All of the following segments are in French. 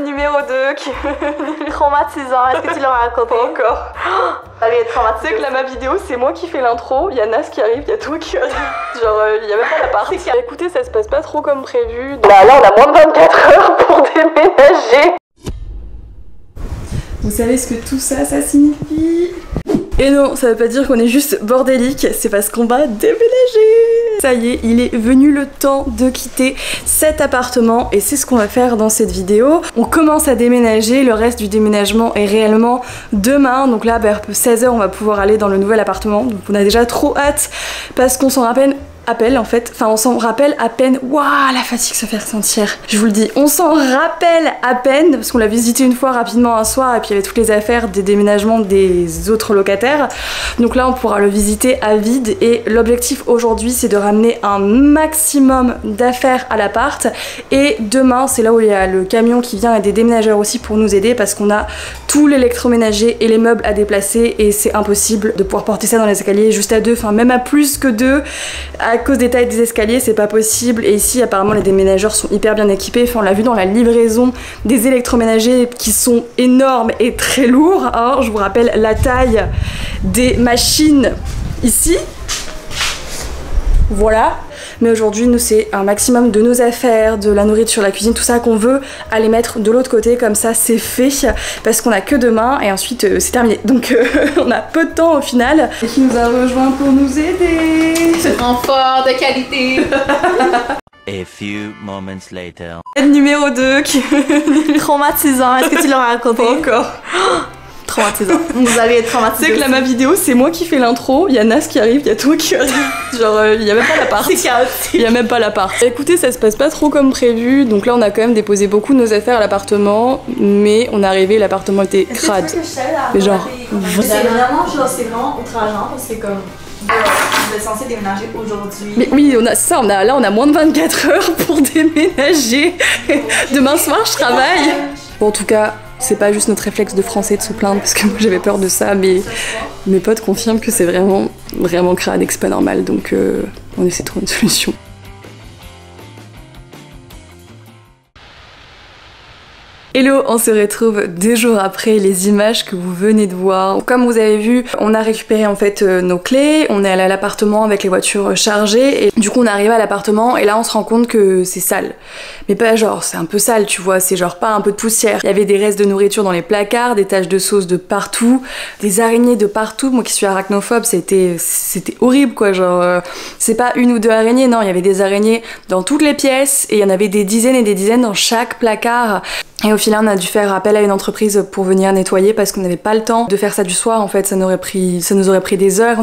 numéro 2 qui est traumatisant. Est-ce que tu l'as raconté? Pas encore. Allez, traumatisant. Tu sais que là, ma vidéo, c'est moi qui fais l'intro, il y a Nas qui arrive, il y a toi qui arrive. Genre, il y a même pas l'appart. Écoutez, ça se passe pas trop comme prévu. Là, on a moins de 24 heures pour déménager. Vous savez ce que tout ça signifie? Et non, ça veut pas dire qu'on est juste bordélique, c'est parce qu'on va déménager. Ça y est, il est venu le temps de quitter cet appartement et c'est ce qu'on va faire dans cette vidéo. On commence à déménager, le reste du déménagement est réellement demain. Donc là, vers 16h, on va pouvoir aller dans le nouvel appartement. Donc on a déjà trop hâte parce qu'on s'en rappelle en fait, enfin on s'en rappelle à peine. Waouh, la fatigue se fait ressentir. Je vous le dis, on s'en rappelle à peine parce qu'on l'a visité une fois rapidement un soir et puis il y avait toutes les affaires des déménagements des autres locataires. Donc là on pourra le visiter à vide et l'objectif aujourd'hui c'est de ramener un maximum d'affaires à l'appart et demain c'est là où il y a le camion qui vient et des déménageurs aussi pour nous aider parce qu'on a tout l'électroménager et les meubles à déplacer et c'est impossible de pouvoir porter ça dans les escaliers juste à deux, enfin même à plus que deux. À cause des tailles des escaliers, c'est pas possible. Et ici, apparemment, les déménageurs sont hyper bien équipés. Enfin, on l'a vu dans la livraison des électroménagers qui sont énormes et très lourds. Hein. Je vous rappelle la taille des machines ici. Voilà. Mais aujourd'hui, nous, c'est un maximum de nos affaires, de la nourriture, la cuisine, tout ça qu'on veut aller mettre de l'autre côté. Comme ça, c'est fait. Parce qu'on a que demain et ensuite, c'est terminé. Donc, on a peu de temps au final. Et qui nous a rejoint pour nous aider. Renfort de qualité. A few moments later. Numéro 2 qui est Traumatisant. Est-ce que tu l'as raconté? pas encore. Traumatisant. Vous allez être Tu traumatisé. sais que là, ma vidéo, c'est moi qui fais l'intro, il y a Nas qui arrive, il y a toi qui arrive. Genre, il y a même pas l'appart. C'est chaotique. Il y a même pas l'appart. Écoutez, ça se passe pas trop comme prévu, donc là, on a quand même déposé beaucoup de nos affaires à l'appartement, mais on est arrivé, l'appartement était crade. Mais genre, C'est vraiment outrageant parce que comme vous êtes censé déménager aujourd'hui. mais oui, on a ça, on a moins de 24 heures pour déménager. Demain soir, je travaille. Bon, en tout cas, c'est pas juste notre réflexe de français de se plaindre parce que moi j'avais peur de ça, mais mes potes confirment que c'est vraiment crade et que c'est pas normal, donc on essaie de trouver une solution. Hello, on se retrouve 2 jours après les images que vous venez de voir. Comme vous avez vu, on a récupéré en fait nos clés, on est allé à l'appartement avec les voitures chargées et du coup on est arrivé à l'appartement et là on se rend compte que c'est sale. Mais pas genre, c'est un peu sale tu vois, c'est genre pas un peu de poussière. Il y avait des restes de nourriture dans les placards, des taches de sauce de partout, des araignées de partout. Moi qui suis arachnophobe, c'était horrible quoi, genre c'est pas une ou deux araignées, non, il y avait des araignées dans toutes les pièces et il y en avait des dizaines et des dizaines dans chaque placard. Et au final on a dû faire appel à une entreprise pour venir nettoyer parce qu'on n'avait pas le temps de faire ça du soir en fait, ça nous aurait pris des heures,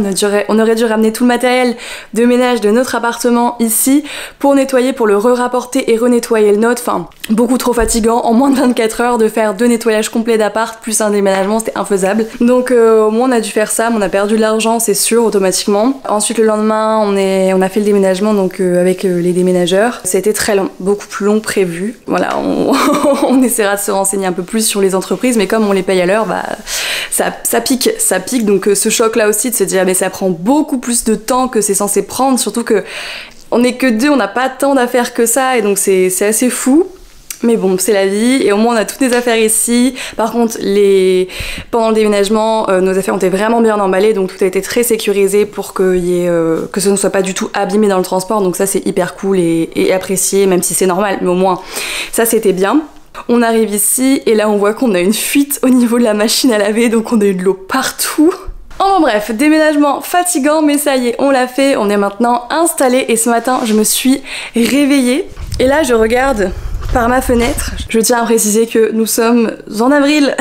on aurait dû ramener tout le matériel de ménage de notre appartement ici pour nettoyer, pour le re-rapporter et renettoyer le nôtre, enfin beaucoup trop fatigant, en moins de 24 heures de faire 2 nettoyages complets d'appart plus un déménagement, c'était infaisable. Donc au moins on a dû faire ça, mais on a perdu de l'argent c'est sûr automatiquement. Ensuite le lendemain on a fait le déménagement donc avec les déménageurs, c'était très long, beaucoup plus long que prévu. Voilà, on essaiera de se renseigner un peu plus sur les entreprises, mais comme on les paye à l'heure, bah ça pique, donc ce choc là aussi de se dire mais ça prend beaucoup plus de temps que c'est censé prendre, surtout que on est que 2, on n'a pas tant d'affaires que ça et donc c'est assez fou. Mais bon, c'est la vie et au moins on a toutes les affaires ici. Par contre, pendant le déménagement, nos affaires ont été vraiment bien emballées, donc tout a été très sécurisé pour que ce ne soit pas du tout abîmé dans le transport. Donc ça c'est hyper cool et apprécié, même si c'est normal, mais au moins ça c'était bien. On arrive ici et là on voit qu'on a une fuite au niveau de la machine à laver, donc on a eu de l'eau partout. Enfin bref, déménagement fatigant, mais ça y est, on l'a fait, on est maintenant installé et ce matin je me suis réveillée et là je regarde par ma fenêtre. Je tiens à préciser que nous sommes en avril.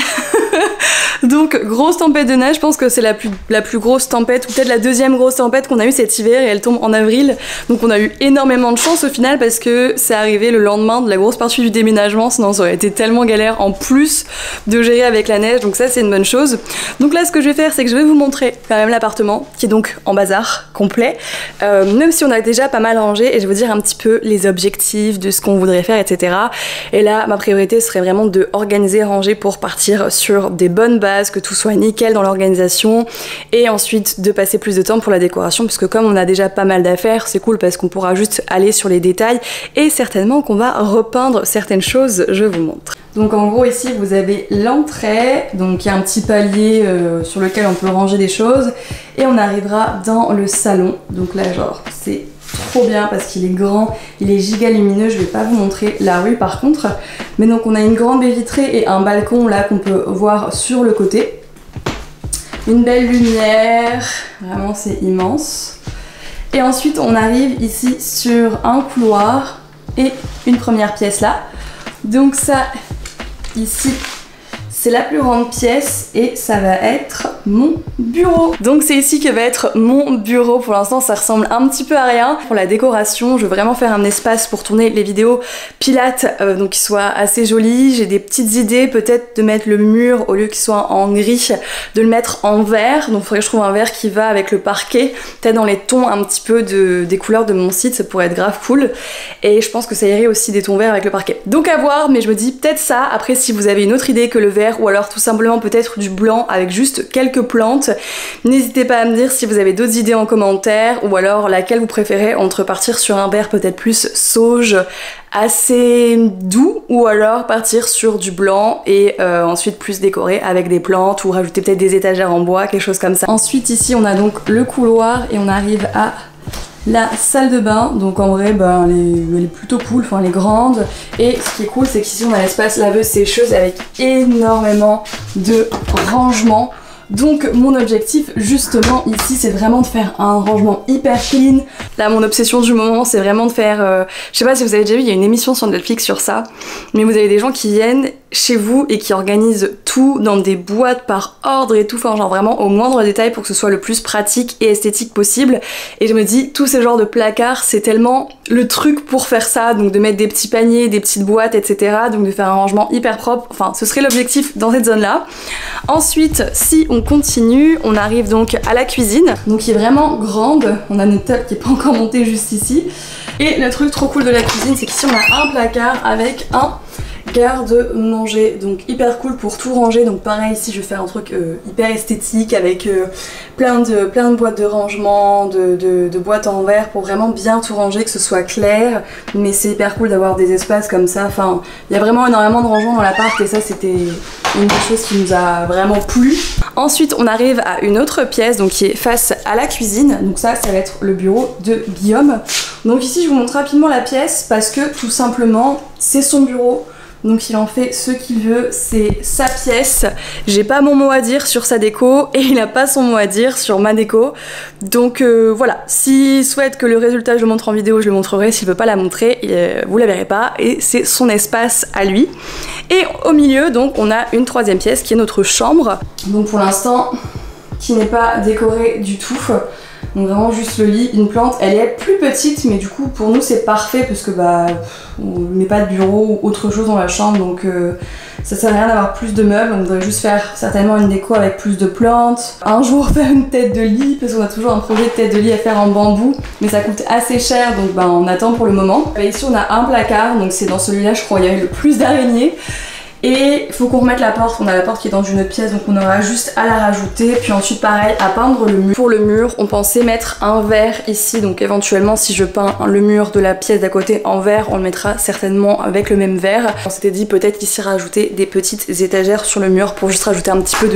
Donc grosse tempête de neige, je pense que c'est la plus grosse tempête, ou peut-être la deuxième grosse tempête qu'on a eue cet hiver et elle tombe en avril. Donc on a eu énormément de chance au final parce que c'est arrivé le lendemain de la grosse partie du déménagement, sinon ça aurait été tellement galère en plus de gérer avec la neige, donc ça c'est une bonne chose. Donc là ce que je vais faire c'est que je vais vous montrer quand même l'appartement qui est donc en bazar complet, même si on a déjà pas mal rangé et je vais vous dire un petit peu les objectifs de ce qu'on voudrait faire etc. Et là ma priorité serait vraiment de organiser, ranger pour partir sur des bonnes bases espace, que tout soit nickel dans l'organisation et ensuite de passer plus de temps pour la décoration puisque comme on a déjà pas mal d'affaires, c'est cool parce qu'on pourra juste aller sur les détails et certainement qu'on va repeindre certaines choses, je vous montre. Donc en gros ici vous avez l'entrée, donc il y a un petit palier sur lequel on peut ranger des choses et on arrivera dans le salon. Donc là genre c'est trop bien parce qu'il est grand, il est giga lumineux, je vais pas vous montrer la rue par contre. Mais donc on a une grande baie vitrée et un balcon là qu'on peut voir sur le côté. Une belle lumière, vraiment c'est immense. Et ensuite on arrive ici sur un couloir et une première pièce là. Donc ça, ici, c'est la plus grande pièce et ça va être mon bureau. Donc c'est ici que va être mon bureau. Pour l'instant ça ressemble un petit peu à rien. Pour la décoration, je veux vraiment faire un espace pour tourner les vidéos pilates, donc qui soit assez joli. J'ai des petites idées, peut-être de mettre le mur au lieu qu'il soit en gris, de le mettre en vert. Donc il faudrait que je trouve un vert qui va avec le parquet, peut-être dans les tons un petit peu des couleurs de mon site, ça pourrait être grave cool. Et je pense que ça irait aussi des tons verts avec le parquet. Donc à voir, mais je me dis peut-être ça. Après si vous avez une autre idée que le vert ou alors tout simplement peut-être du blanc avec juste quelques plantes, n'hésitez pas à me dire si vous avez d'autres idées en commentaire ou alors laquelle vous préférez entre partir sur un vert peut-être plus sauge assez doux ou alors partir sur du blanc et ensuite plus décorer avec des plantes ou rajouter peut-être des étagères en bois, quelque chose comme ça. Ensuite ici on a donc le couloir et on arrive à la salle de bain. Donc en vrai ben, elle est plutôt cool, enfin elle est grande et ce qui est cool c'est qu'ici on a l'espace laveuse sécheuse avec énormément de rangement. Donc mon objectif justement ici c'est vraiment de faire un rangement hyper clean. Là mon obsession du moment c'est vraiment de faire, je sais pas si vous avez déjà vu, il y a une émission sur Netflix sur ça, mais vous avez des gens qui viennent chez vous et qui organisent tout dans des boîtes par ordre et tout, enfin genre vraiment au moindre détail pour que ce soit le plus pratique et esthétique possible. Et je me dis tous ces genres de placards c'est tellement le truc pour faire ça, donc de mettre des petits paniers, des petites boîtes etc, donc de faire un rangement hyper propre, enfin ce serait l'objectif dans cette zone là. Ensuite si on continue, on arrive donc à la cuisine, donc qui est vraiment grande, on a notre table qui est pas encore montée juste ici. Et le truc trop cool de la cuisine c'est qu'ici on a un placard avec un garde-manger, donc hyper cool pour tout ranger. Donc pareil ici je vais faire un truc hyper esthétique avec plein de boîtes de rangement, de boîtes en verre pour vraiment bien tout ranger, que ce soit clair, mais c'est hyper cool d'avoir des espaces comme ça. Enfin il y a vraiment énormément de rangement dans l'appart et ça c'était une des choses qui nous a vraiment plu. Ensuite on arrive à une autre pièce donc qui est face à la cuisine, donc ça va être le bureau de Guillaume. Donc ici je vous montre rapidement la pièce parce que tout simplement c'est son bureau. Donc il en fait ce qu'il veut, c'est sa pièce. J'ai pas mon mot à dire sur sa déco et il a pas son mot à dire sur ma déco. Donc voilà, s'il souhaite que le résultat je le montre en vidéo, je le montrerai. S'il veut pas la montrer, vous la verrez pas et c'est son espace à lui. Et au milieu donc on a une troisième pièce qui est notre chambre. Donc pour l'instant qui n'est pas décorée du tout. Donc vraiment juste le lit, une plante, elle est plus petite mais du coup pour nous c'est parfait parce que bah on met pas de bureau ou autre chose dans la chambre donc ça sert à rien d'avoir plus de meubles. On devrait juste faire certainement une déco avec plus de plantes. Un jour faire une tête de lit parce qu'on a toujours un projet de tête de lit à faire en bambou mais ça coûte assez cher donc bah on attend pour le moment. Et ici on a un placard donc c'est dans celui-là je crois il y a eu le plus d'araignées. Et il faut qu'on remette la porte, on a la porte qui est dans une autre pièce donc on aura juste à la rajouter. Puis ensuite pareil à peindre le mur. Pour le mur on pensait mettre un verre ici donc éventuellement si je peins le mur de la pièce d'à côté en verre on le mettra certainement avec le même verre. On s'était dit peut-être ici rajouter des petites étagères sur le mur pour juste rajouter un petit peu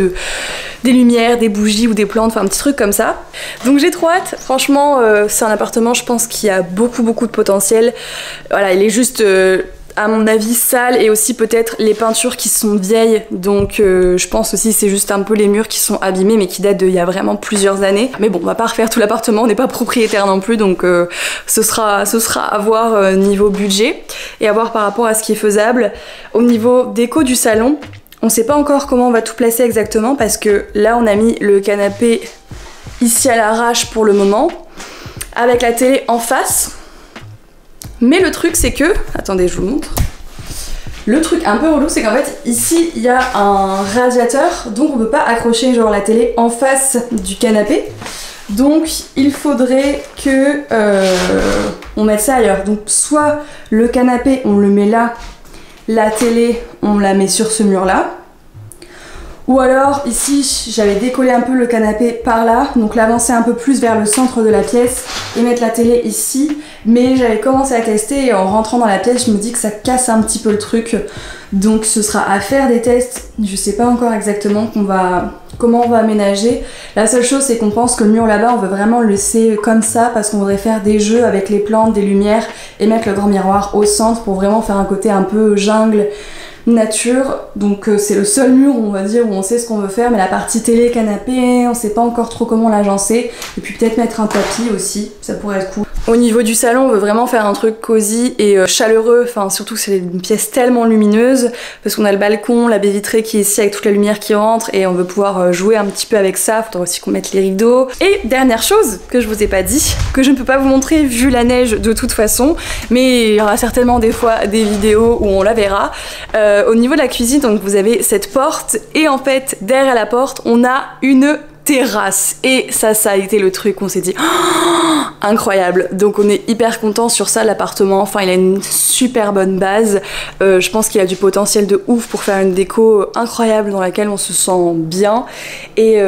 des lumières, des bougies ou des plantes, enfin un petit truc comme ça. Donc j'ai trop hâte, franchement c'est un appartement je pense qui a beaucoup de potentiel. Voilà il est juste... à mon avis sale et aussi peut-être les peintures qui sont vieilles donc je pense aussi c'est juste un peu les murs qui sont abîmés mais qui datent d'il y a vraiment plusieurs années. Mais bon on va pas refaire tout l'appartement, on n'est pas propriétaire non plus donc ce sera à voir niveau budget et à voir par rapport à ce qui est faisable. Au niveau déco du salon on sait pas encore comment on va tout placer exactement parce que là on a mis le canapé ici à l'arrache pour le moment avec la télé en face. Mais le truc c'est que, attendez je vous montre, le truc un peu relou c'est qu'en fait ici il y a un radiateur donc on peut pas accrocher genre la télé en face du canapé. Donc il faudrait que on mette ça ailleurs. Donc soit le canapé on le met là, la télé on la met sur ce mur là, Ou alors ici j'avais décollé un peu le canapé par là, donc l'avancer un peu plus vers le centre de la pièce et mettre la télé ici, mais j'avais commencé à tester et en rentrant dans la pièce je me dis que ça casse un petit peu le truc, donc ce sera à faire des tests. Je sais pas encore exactement comment on va aménager. La seule chose c'est qu'on pense que le mur là-bas on veut vraiment le laisser comme ça parce qu'on voudrait faire des jeux avec les plantes, des lumières et mettre le grand miroir au centre pour vraiment faire un côté un peu jungle, nature. Donc c'est le seul mur on va dire où on sait ce qu'on veut faire, mais la partie télé, canapé, on sait pas encore trop comment l'agencer. Et puis peut-être mettre un tapis aussi, ça pourrait être cool. Au niveau du salon, on veut vraiment faire un truc cosy et chaleureux, enfin surtout c'est une pièce tellement lumineuse parce qu'on a le balcon, la baie vitrée qui est ici avec toute la lumière qui rentre et on veut pouvoir jouer un petit peu avec ça. Faudra aussi qu'on mette les rideaux. Et dernière chose que je vous ai pas dit, que je ne peux pas vous montrer vu la neige de toute façon, mais il y aura certainement des fois des vidéos où on la verra. Au niveau de la cuisine, donc vous avez cette porte et en fait derrière la porte on a une terrasse et ça a été le truc, on s'est dit oh, incroyable, donc on est hyper content sur ça. L'appartement, enfin il a une super bonne base, je pense qu'il a du potentiel de ouf pour faire une déco incroyable dans laquelle on se sent bien et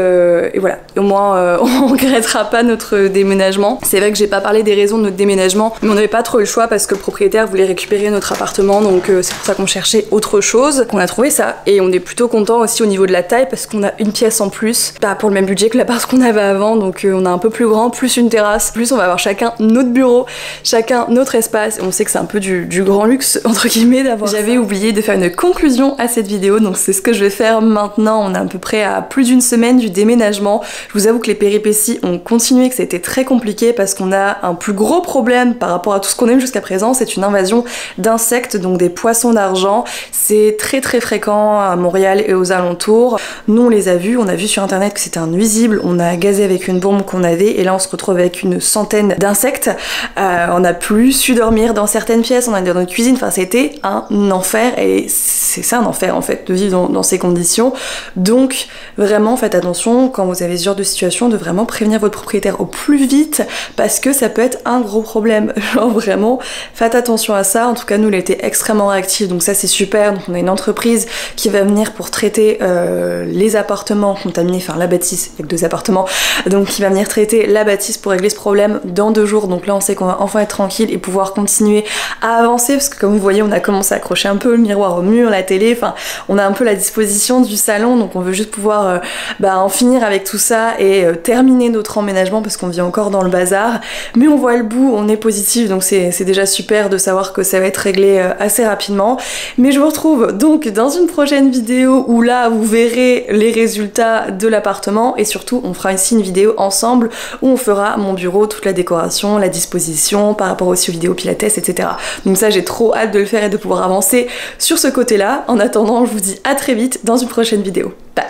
voilà, au moins on regrettera pas notre déménagement. C'est vrai que j'ai pas parlé des raisons de notre déménagement, mais on n'avait pas trop eu le choix parce que le propriétaire voulait récupérer notre appartement, donc c'est pour ça qu'on cherchait autre chose, qu'on a trouvé ça et on est plutôt content aussi au niveau de la taille parce qu'on a une pièce en plus, pour le même budget que l'appart qu'on avait avant, donc on a un peu plus grand, plus une terrasse, plus on va avoir chacun notre bureau, chacun notre espace. On sait que c'est un peu du grand luxe entre guillemets d'avoir. J'avais oublié de faire une conclusion à cette vidéo, donc c'est ce que je vais faire maintenant. On est à peu près à plus d'une semaine du déménagement. Je vous avoue que les péripéties ont continué, que c'était très compliqué parce qu'on a un plus gros problème par rapport à tout ce qu'on aime jusqu'à présent, c'est une invasion d'insectes, donc des poissons d'argent. C'est très fréquent à Montréal et aux alentours. Nous on les a vus, on a vu sur internet que c'était un nuisible, on a gazé avec une bombe qu'on avait et là on se retrouve avec une centaine d'insectes. On a plus su dormir dans certaines pièces, on a dans notre cuisine, enfin c'était un enfer et c'est ça un enfer en fait de vivre dans ces conditions. Donc vraiment faites attention quand vous avez ce genre de situation de vraiment prévenir votre propriétaire au plus vite parce que ça peut être un gros problème. Genre vraiment faites attention à ça. En tout cas nous il a été extrêmement réactif, donc ça c'est super. Donc on a une entreprise qui va venir pour traiter les appartements contaminés, enfin la bâtisse, il y a que 2 appartements, donc qui va venir traiter la bâtisse pour régler ce problème dans 2 jours. Donc là on sait qu'on va enfin être tranquille et pouvoir continuer à avancer parce que comme vous voyez on a commencé à accrocher un peu le miroir au mur, la télé, enfin on a un peu la disposition du salon, donc on veut juste pouvoir en finir avec tout ça et terminer notre emménagement parce qu'on vit encore dans le bazar, mais on voit le bout, on est positif, donc c'est déjà super de savoir que ça va être réglé assez rapidement. Mais je vous retrouve donc dans une prochaine vidéo où là vous verrez les résultats de l'appartement et surtout on fera ici une vidéo ensemble où on fera mon bureau, toute la décoration, la disposition par rapport aussi aux vidéos pilates, etc. Donc ça j'ai trop hâte de le faire et de pouvoir avancer sur ce côté là. En attendant je vous dis à très vite dans une prochaine vidéo. Bye.